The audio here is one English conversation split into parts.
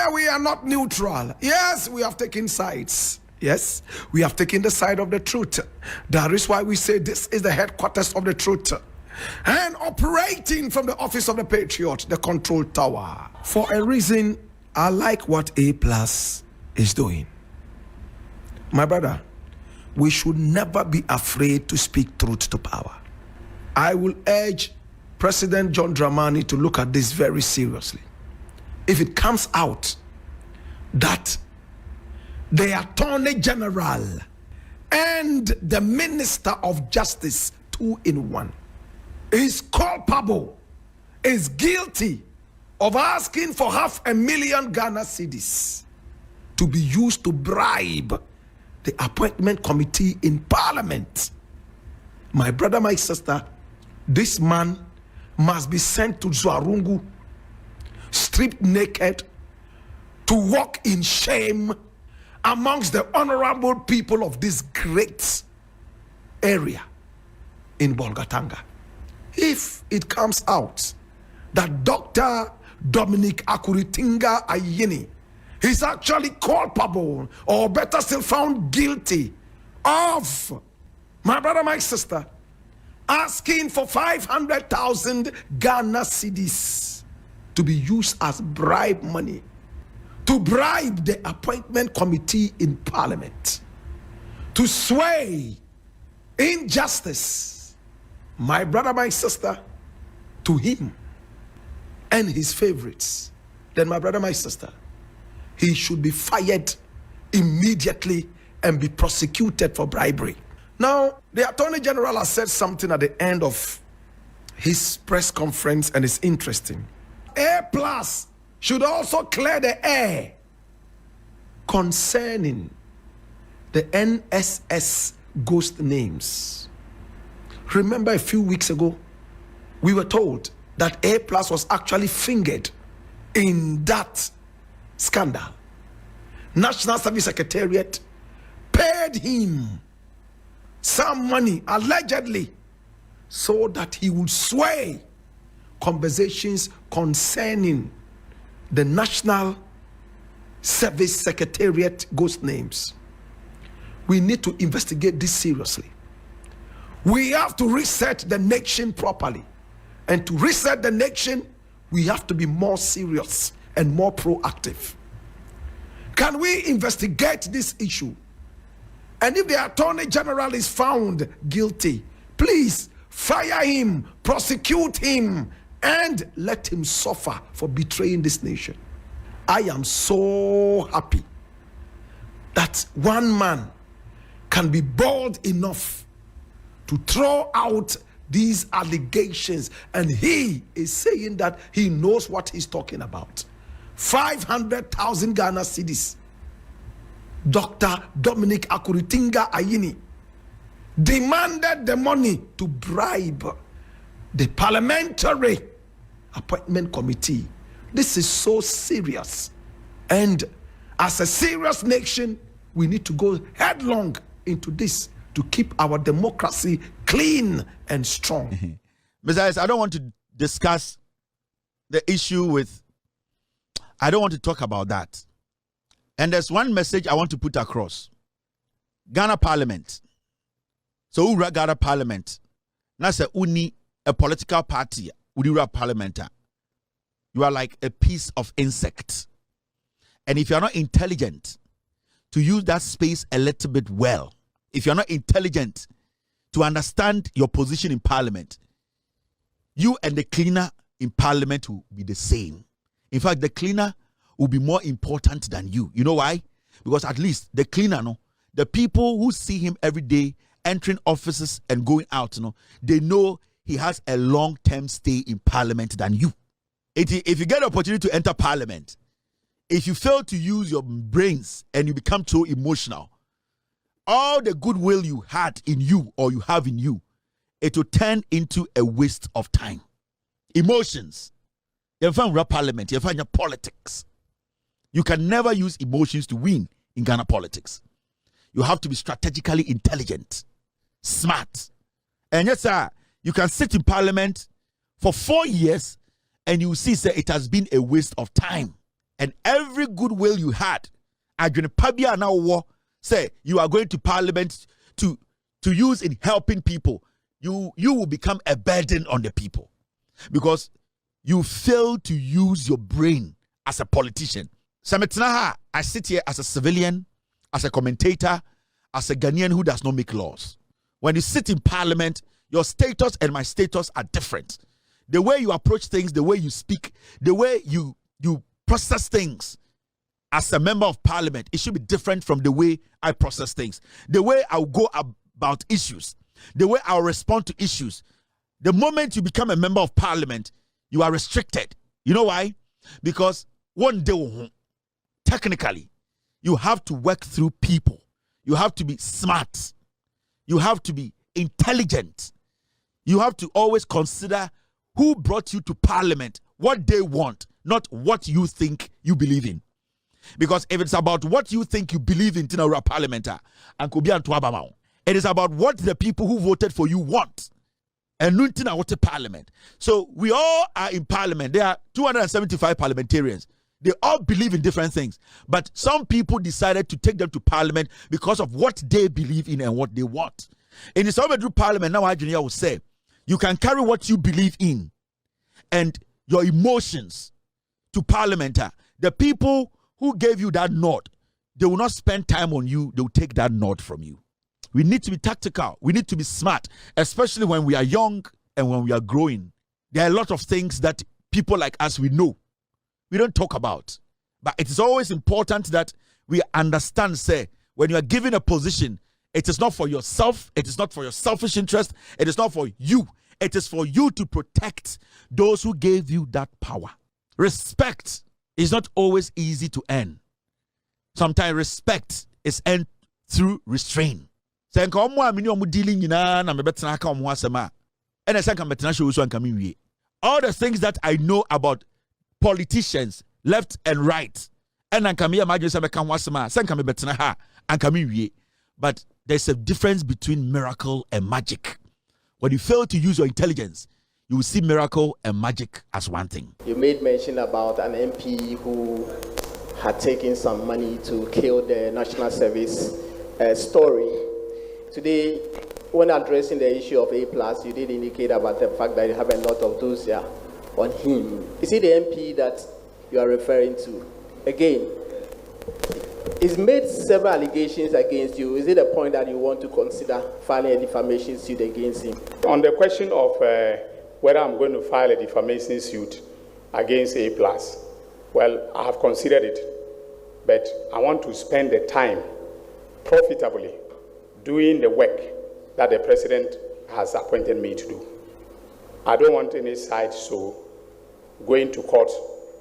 Here we are not neutral. Yes, we have taken sides. Yes, we have taken the side of the truth. That is why we say this is the headquarters of the truth. And operating from the office of the Patriot, the control tower. For a reason, I like what A+ is doing. My brother, we should never be afraid to speak truth to power. I will urge President John Dramani to look at this very seriously. If it comes out that the Attorney General and the Minister of Justice, 2 in 1, is culpable, is guilty of asking for 500,000 Ghana cedis to be used to bribe the appointment committee in Parliament, my brother, my sister, this man must be sent to Zwarungu, stripped naked, to walk in shame amongst the honorable people of this great area in Bolgatanga. If it comes out that Dr. Dominic Akuritinga Ayini is actually culpable, or better still found guilty of, my brother, my sister, asking for 500,000 Ghana cedis to be used as bribe money, to bribe the appointment committee in Parliament, to sway injustice, my brother, my sister, to him and his favorites, then my brother, my sister, he should be fired immediately and be prosecuted for bribery. Now, the Attorney General has said something at the end of his press conference, and it's interesting. A+ should also clear the air concerning the NSS ghost names. Remember a few weeks ago, we were told that A+ was actually fingered in that scandal. National Service Secretariat paid him some money, allegedly, so that he would sway conversations concerning the National Service Secretariat ghost names. We need to investigate this seriously. We have to reset the nation properly. And to reset the nation, we have to be more serious and more proactive. Can we investigate this issue? And if the Attorney General is found guilty, please fire him, prosecute him, and let him suffer for betraying this nation. I am so happy that one man can be bold enough to throw out these allegations, and he is saying that he knows what he's talking about. 500,000 Ghana cedis. Dr. Dominic Akuritinga Ayini demanded the money to bribe the parliamentary appointment committee. This is so serious, and as a serious nation, we need to go headlong into this to keep our democracy clean and strong. Besides, I don't want to discuss the issue with, I don't want to talk about that. And there's one message I want to put across. Ghana Parliament. So Ura Ghana Parliament. That's a political party. Ura Parliamenta. You are like a piece of insect. And if you're not intelligent to use that space a little bit well, if you're not intelligent to understand your position in Parliament, you and the cleaner in Parliament will be the same. In fact, the cleaner will be more important than you. You know why? Because at least the cleaner, the people who see him every day entering offices and going out, they know he has a long-term stay in Parliament than you. If you get the opportunity to enter Parliament, if you fail to use your brains and you become so emotional, all the goodwill you had in you or you have in you, it will turn into a waste of time. Emotions. You find real Parliament, you find your politics. You can never use emotions to win in Ghana politics. You have to be strategically intelligent, smart. And yes, sir, you can sit in Parliament for 4 years and you see, sir, it has been a waste of time and every goodwill you had, Pabia now war say you are going to parliament to use in helping people, you will become a burden on the people because you fail to use your brain as a politician. Sametnaha, I sit here as a civilian, as a commentator, as a Ghanaian who does not make laws. When you sit in parliament, your status and my status are different. The way you approach things, the way you speak, the way you process things as a member of parliament, it should be different from the way I process things. The way I'll go about issues, the way I'll respond to issues. The moment you become a member of parliament, you are restricted. You know why? Because one day, technically, you have to work through people. You have to be smart. You have to be intelligent. You have to always consider who brought you to parliament, what they want, not what you think you believe in. Because if it's about what you think you believe in, it is about what the people who voted for you want. And what parliament. So we all are in parliament. There are 275 parliamentarians. They all believe in different things. But some people decided to take them to parliament because of what they believe in and what they want. In the Southern Parliament, now I will say, you can carry what you believe in and your emotions to parliament. The people who gave you that nod, they will not spend time on you. They will take that nod from you. We need to be tactical. We need to be smart, especially when we are young and when we are growing. There are a lot of things that people like us, we know. We don't talk about. But it is always important that we understand, say, when you are given a position, it is not for yourself. It is not for your selfish interest. It is not for you. It is for you to protect those who gave you that power. Respect is not always easy to earn. Sometimes respect is earned through restraint. All the things that I know about politicians, left and right, but there's a difference between miracle and magic. When you fail to use your intelligence, you will see miracle and magic as one thing. You made mention about an MP who had taken some money to kill the National Service story. Today, when addressing the issue of A+, you did indicate about the fact that you have a lot of those on him. Is it the MP that you are referring to? Again, he's made several allegations against you. Is it a point that you want to consider filing a defamation suit against him? On the question of whether I'm going to file a defamation suit against A+, well, I have considered it, but I want to spend the time profitably doing the work that the president has appointed me to do. I don't want any side show going to court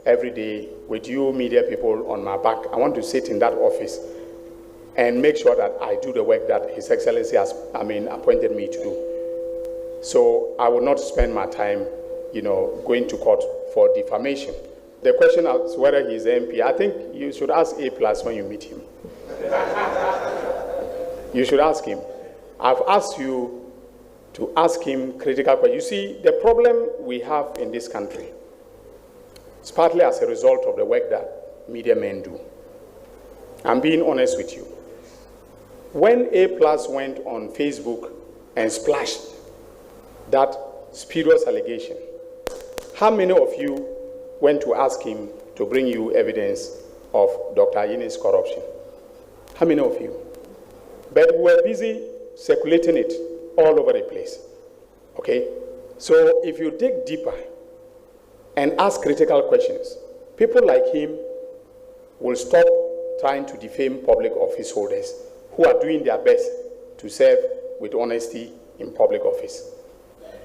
every day with you media people on my back. I want to sit in that office and make sure that I do the work that His Excellency has, appointed me to do. So I will not spend my time, going to court for defamation. The question is whether he's MP. I think you should ask A+ when you meet him. You should ask him. I've asked you to ask him critical questions. You see, the problem we have in this country is partly as a result of the work that media men do. I'm being honest with you. When A+ went on Facebook and splashed that spurious allegation, how many of you went to ask him to bring you evidence of Dr. Ayini's corruption? How many of you? But we were busy circulating it all over the place. Okay? So if you dig deeper and ask critical questions, people like him will stop trying to defame public office holders who are doing their best to serve with honesty in public office.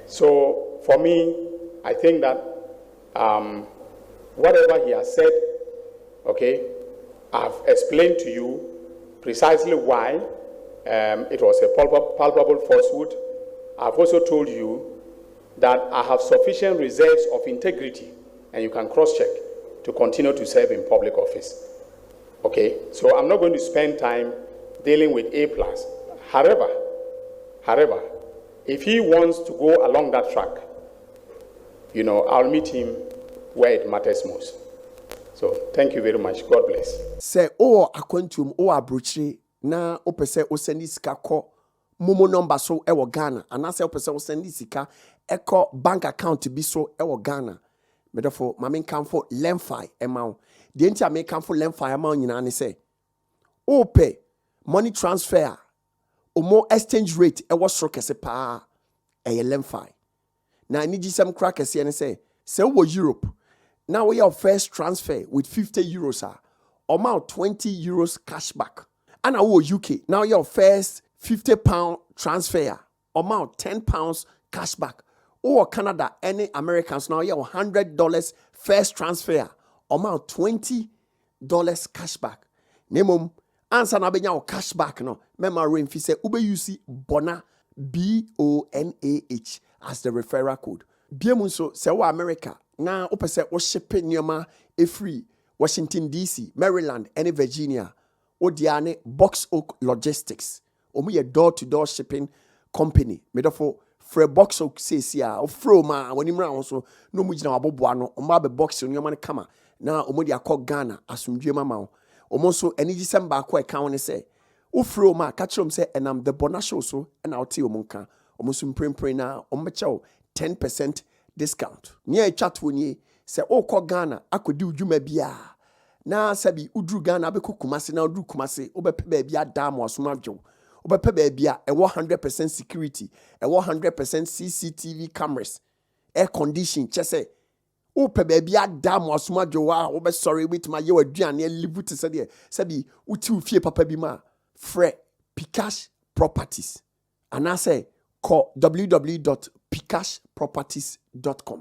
So for me, I think that whatever he has said, okay, I've explained to you precisely why it was a palpable falsehood. I've also told you that I have sufficient reserves of integrity, and you can cross-check, to continue to serve in public office. Okay, so I'm not going to spend time dealing with A+. However, if he wants to go along that track, I'll meet him where it matters most. So thank you very much. God bless. Say o akwantum o abrochire na opese o send sika ko momo number so e wo Ghana anase opese o send sika e ko bank account bi so e wo Ghana medofo mame kan for lemfi emao de ntia me kan for lemfi emao nyina ne say o pay money transfer omo exchange rate e wo soro kese pa e lemfi na ni gisem kra kese ne say wo Europe now we have first transfer with 50 euros amount 20 euros cashback. And now we UK now your first £50 transfer amount £10 cashback. Or Canada any Americans now you have $100 first transfer amount $20 cashback. Nemum answer na benya cashback no. Mema rain fi say ube use Bonah BONAH as the referral code. Biemu so say wa America na opese wo ship nyoma free Washington DC, Maryland, and Virginia. Odiane Box Oak Logistics. Omu ye door-to-door shipping company. Medofo fre Box Oak says ya o fro ma when him round so no mu jina waboboa no omo be box on your kama. Na omo dia call Ghana asumdwe mama. Omo so eni gisem ba ko e kan woni say o fro ma ka kire say enam the BonahShow so e na ote omo nka. Omo so mprempren na omo chew 10% discount. Nye chat woni se o ko Ghana akodi udwuma bia na sabi udru Ghana be Kumasi na udru Kumasi obepe ba bia dam wasomadwo obepe ba bia e 100% security e 100% CCTV cameras air condition chese o pe ba bia dam wasomadwo wa obe sorry with my ye waduane live to say there sabi uti ufie papa bi ma fre Pcash Properties and I say call www.pcashproperties.com.